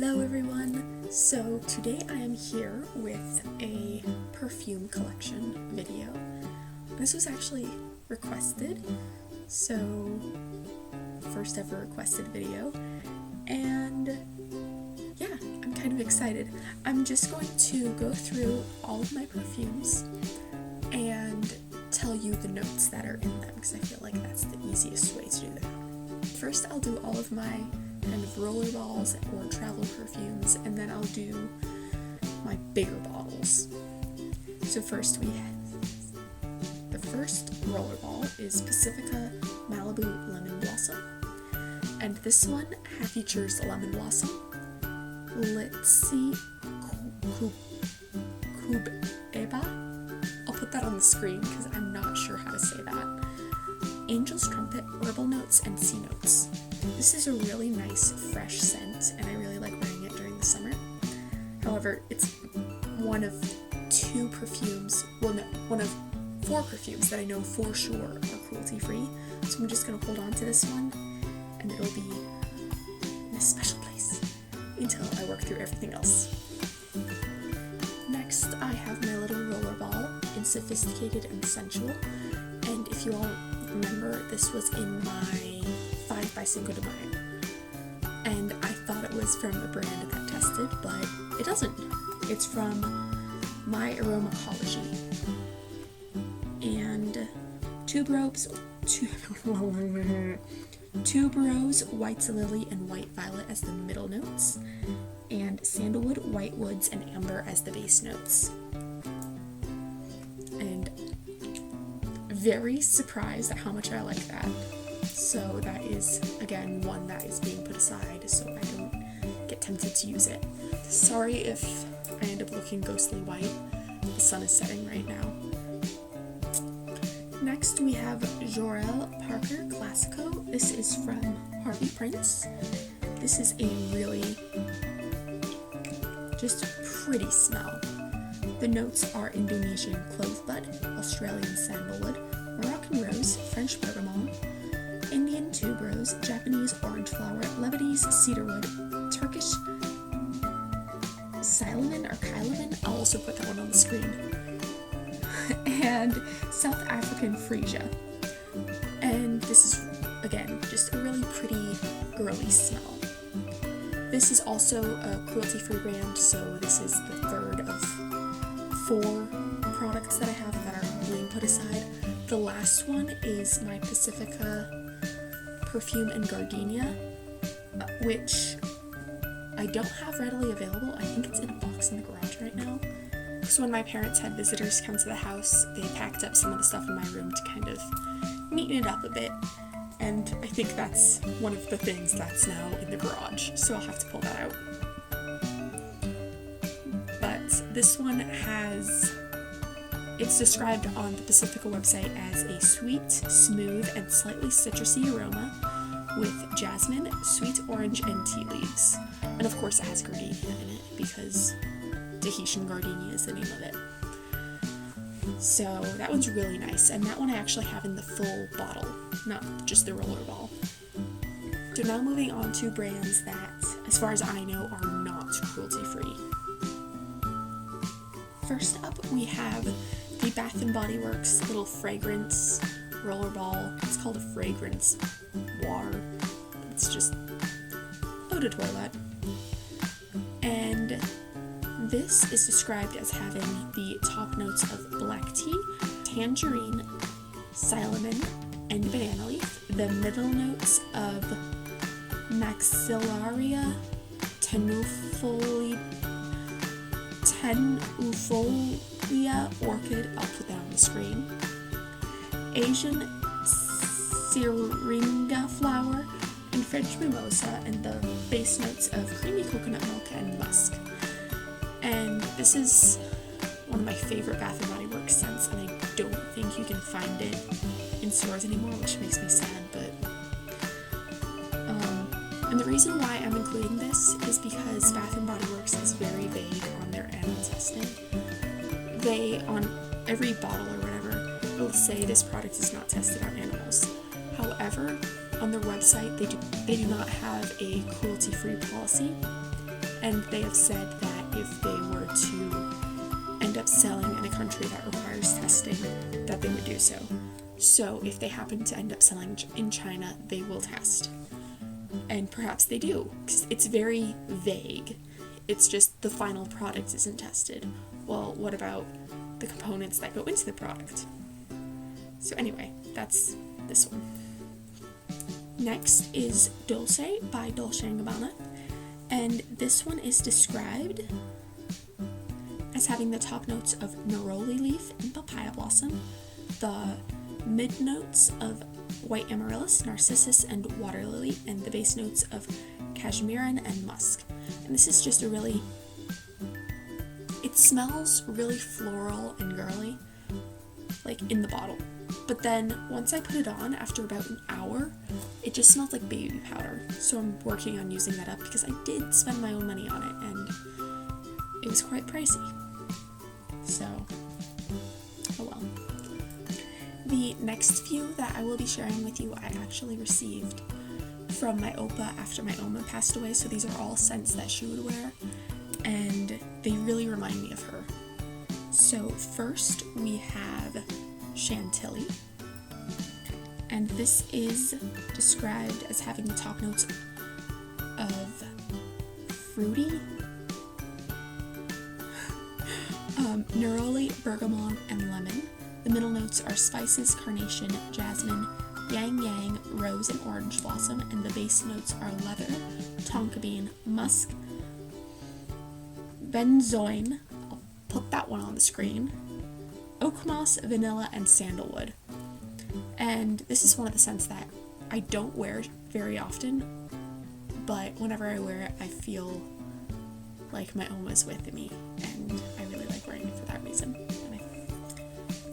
Hello everyone! So today I am here with a perfume collection video. This was actually requested, so first ever requested video, and yeah, I'm kind of excited. I'm just going to go through all of my perfumes and tell you the notes that are in them because I feel like that's the easiest way to do that. First I'll do all of my kind of roller balls or travel perfumes, and then I'll do my bigger bottles. So first we have the first roller ball is Pacifica Malibu Lemon Blossom, and this one features lemon blossom, Litsi Kubeba. I'll put that on the screen because I'm not sure how to say that. Angel's Trumpet, herbal notes, and sea notes. This is a really nice fresh scent, and I really like wearing it during the summer. However, it's one of one of 4 perfumes that I know for sure are cruelty-free, so I'm just going to hold on to this one, and it'll be in a special place until I work through everything else. Next, I have my little roller ball in Sophisticated and Sensual, and if you all remember, this was in my 5 by Cinco de Mayo, and I thought it was from a brand that tested, but it doesn't. It's from My Aromacology, and Tuberose, White Lily, and White Violet as the middle notes, and Sandalwood, White Woods, and Amber as the base notes. And very surprised at how much I like that. So that is, again, one that is being put aside so I don't get tempted to use it. Sorry if I end up looking ghostly white. The sun is setting right now. Next we have Jorel Parker Classico. This is from Harvey Prince. This is a really just pretty smell. The notes are Indonesian clovebud, Australian sandalwood, Moroccan rose, French bergamot, Indian tuberose, Japanese orange flower, Lebanese cedarwood, Turkish silaman or kylaman, I'll also put that one on the screen, and South African freesia. And this is, again, just a really pretty girly smell. This is also a cruelty-free brand, so this is the third of 4 products that I have that are being put aside. The last one is my Pacifica Perfume and Gardenia, which I don't have readily available. I think it's in a box in the garage right now. So when my parents had visitors come to the house, they packed up some of the stuff in my room to kind of neaten it up a bit. And I think that's one of the things that's now in the garage, so I'll have to pull that out. But this one it's described on the Pacifica website as a sweet, smooth, and slightly citrusy aroma with jasmine, sweet orange, and tea leaves. And of course it has gardenia in it because Tahitian gardenia is the name of it. So that one's really nice, and that one I actually have in the full bottle, not just the roller ball. So now moving on to brands that, as far as I know, are not cruelty-free. First up, we have the Bath & Body Works little fragrance roller ball. It's called a fragrance water. It's just eau de toilette. And this is described as having the top notes of black tea, tangerine, cinnamon, and banana leaf, the middle notes of Maxillaria tenufolia orchid, I'll put that on the screen, Asian syringa flower, and French mimosa, and the base notes of creamy coconut milk and musk. And this is one of my favorite Bath & Body Works scents, and I don't think you can find it in stores anymore, which makes me sad, but and the reason why I'm including this is because Bath & Body Works is very vague on their animal testing. They, on every bottle or whatever, will say this product is not tested on animals. However, on their website, they do not have a cruelty-free policy, and they have said that if they were to end up selling in a country that requires testing, that they would do so. So if they happen to end up selling in China, they will test. And perhaps they do, because it's very vague. It's just the final product isn't tested. Well, what about the components that go into the product? So anyway, that's this one. Next is Dulce by Dolce & Gabbana, and this one is described as having the top notes of neroli leaf and papaya blossom, the mid notes of white amaryllis, narcissus, and water lily, and the base notes of cashmeran and musk. And this is just it smells really floral and girly, like in the bottle. But then once I put it on, after about an hour, it just smells like baby powder. So I'm working on using that up because I did spend my own money on it and it was quite pricey. So, oh well. The next few that I will be sharing with you, I actually received from my Oppa after my Oma passed away, so these are all scents that she would wear, and they really remind me of her. So first we have Chantilly, and this is described as having the top notes of fruity, neroli, bergamot, and lemon. The middle notes are spices, carnation, jasmine, yang yang, rose, and orange blossom, and the base notes are leather, tonka bean, musk, benzoin, I'll put that one on the screen, oak moss, vanilla, and sandalwood. And this is one of the scents that I don't wear very often, but whenever I wear it, I feel like my Oma's with me, and I really like wearing it for that reason.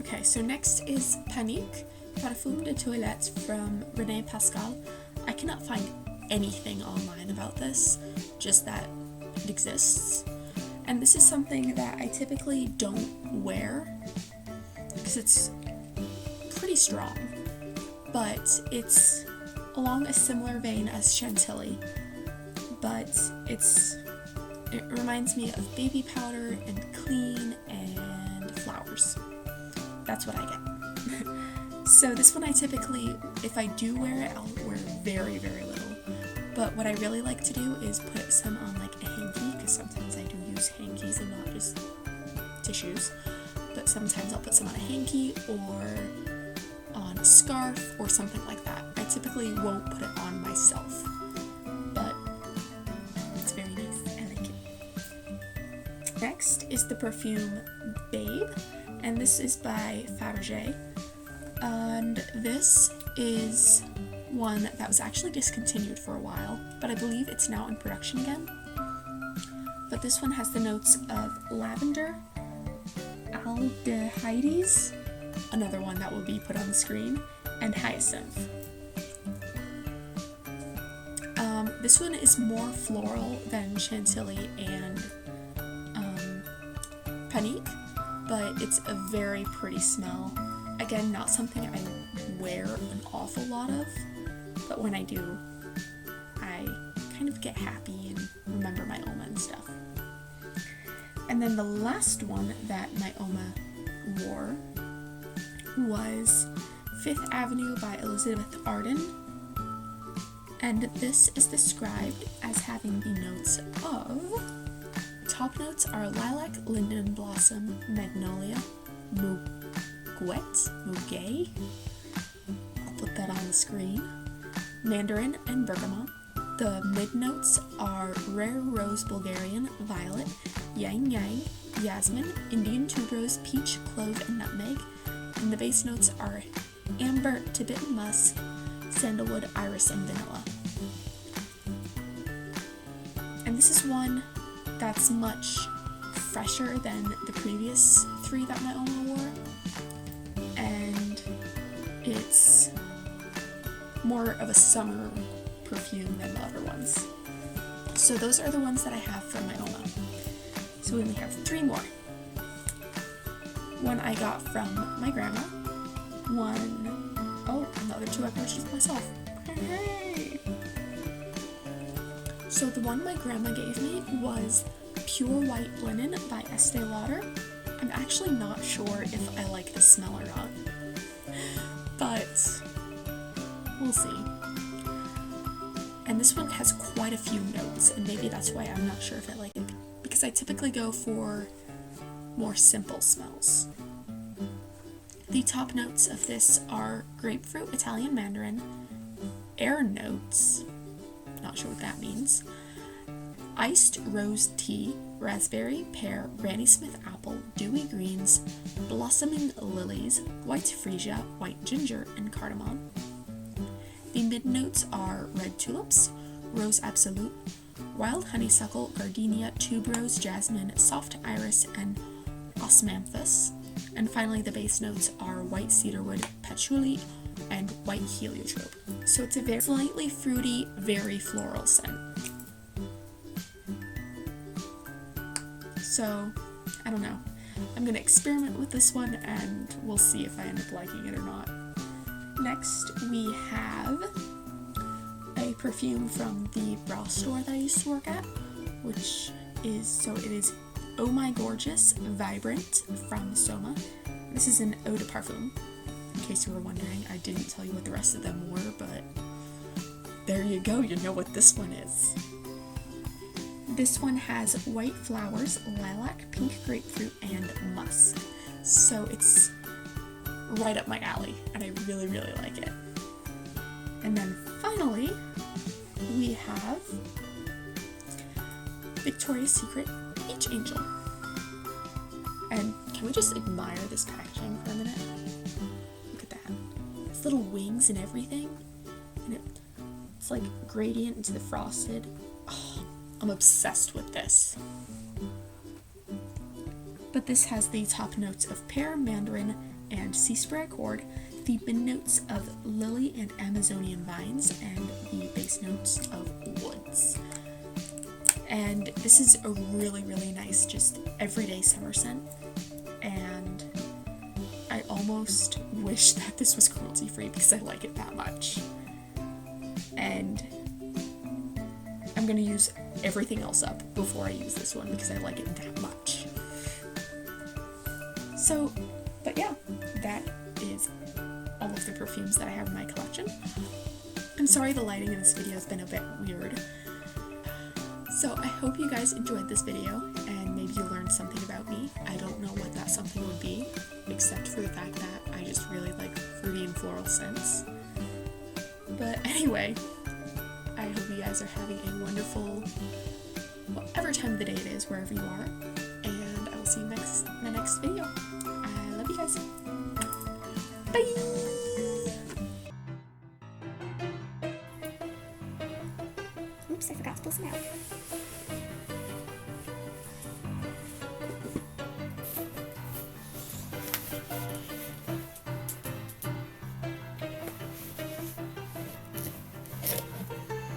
Okay, so next is Panique, Perfume de Toilette from René Pascal. I cannot find anything online about this, just that it exists. And this is something that I typically don't wear because it's pretty strong, but it's along a similar vein as Chantilly, but it reminds me of baby powder and clean and flowers. That's what I get. So this one I typically, if I do wear it, I'll wear very, very little. But what I really like to do is put some on like a hanky, because sometimes I do use hankies and not just tissues. But sometimes I'll put some on a hanky or on a scarf or something like that. I typically won't put it on myself, but it's very nice. I like it. Next is the perfume Babe, and this is by Fabergé. And this is one that was actually discontinued for a while, but I believe it's now in production again. But this one has the notes of lavender, aldehydes, another one that will be put on the screen, and hyacinth. This one is more floral than Chantilly and Panique, but it's a very pretty smell. Again, not something I wear an awful lot of, but when I do, I kind of get happy and remember my Oma and stuff. And then the last one that my Oma wore was Fifth Avenue by Elizabeth Arden, and this is described as having the notes of, top notes are lilac, linden blossom, magnolia, muguet, I'll put that on the screen, mandarin, and bergamot. The mid notes are rare rose, Bulgarian, violet, yang yang, jasmine, Indian tuberose, peach, clove, and nutmeg. And the base notes are amber, Tibetan musk, sandalwood, iris, and vanilla. And this is one that's much fresher than the previous three that my Oma wore, and it's more of a summer perfume than the other ones. So those are the ones that I have from my Oma. So we only have 3 more. One I got from my grandma, and the other 2 I purchased myself. Hooray! So the one my grandma gave me was Pure White Linen by Estee Lauder. I'm actually not sure if I like the smell or not, but we'll see. And this one has quite a few notes, and maybe that's why I'm not sure if I like it, because I typically go for more simple smells. The top notes of this are grapefruit, Italian mandarin, air notes, not sure what that means, iced rose tea, raspberry, pear, Granny Smith apple, dewy greens, blossoming lilies, white freesia, white ginger, and cardamom. The mid notes are red tulips, rose absolute, wild honeysuckle, gardenia, tuberose, jasmine, soft iris, and osmanthus. And finally, the base notes are white cedarwood, patchouli, and white heliotrope. So it's a very slightly fruity, very floral scent. So, I don't know. I'm gonna experiment with this one and we'll see if I end up liking it or not. Next, we have a perfume from the bra store that I used to work at, which is, it is Oh My Gorgeous Vibrant from Soma. This is an eau de parfum. In case you were wondering, I didn't tell you what the rest of them were, but there you go, you know what this one is. This one has white flowers, lilac, pink grapefruit, and musk. So it's right up my alley, and I really, really like it. And then finally, we have Victoria's Secret Beach Angel. And can we just admire this packaging for a minute? Look at that. It's little wings and everything. And it's like gradient into the frosted. Oh, I'm obsessed with this. But this has the top notes of pear, mandarin, and sea spray accord, the mid notes of lily and Amazonian vines, and the base notes of woods. And this is a really, really nice, just everyday summer scent. And I almost wish that this was cruelty-free because I like it that much. And I'm gonna use everything else up before I use this one because I like it that much. So, but yeah, that is all of the perfumes that I have in my collection. I'm sorry the lighting in this video has been a bit weird. So I hope you guys enjoyed this video and maybe you learned something about me. I don't know what that something would be, except for the fact that I just really like fruity and floral scents. But anyway, I hope you guys are having a wonderful, whatever time of the day it is, wherever you are. And I will see you in the next video. I love you guys. Bye! Oops, I forgot to pull some out.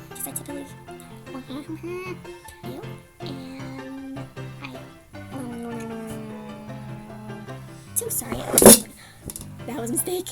Because I typically you and I so sorry. That was a mistake.